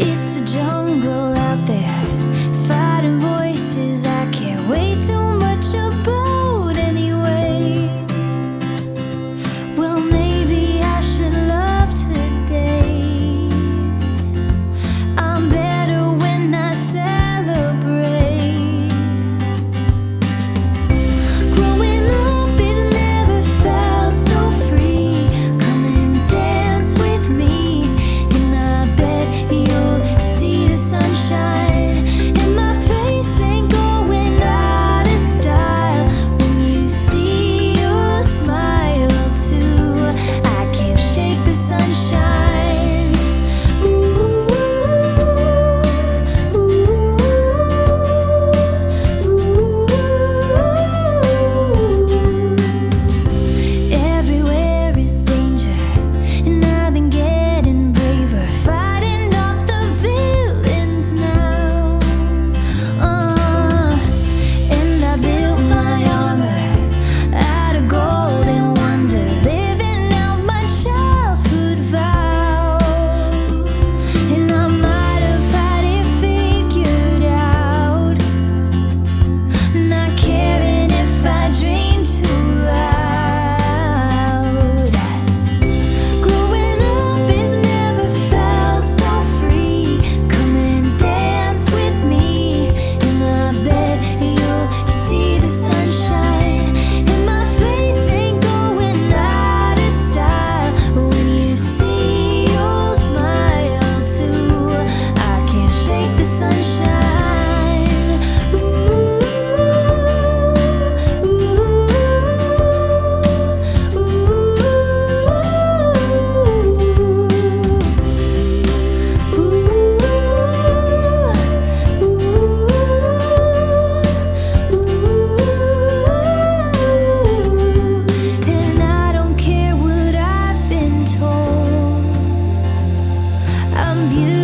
It's a jungle out there, fighting voices I can't wait too much about anyway. Well, maybe I should love today. I'm better when I celebrate. Growing up, it never felt so free. Come and dance with me, and I bet you'll see the sunshine. And my face ain't going out of style when you see you smile too. I can't shake the sunshine. Everywhere is danger, and I've been getting braver, fighting off the villains now. And I built my armor out of gold and wonder, living out my childhood vow. And I might have had it figured out, not caring if I dream too loud. Growing up has never felt so free. Come and dance with me, and I bet you'll see the sunshine. And my face ain't going out of style when you see you'll smile too. I can't shake the sunshine. And I don't care what I've been told. I'm beautiful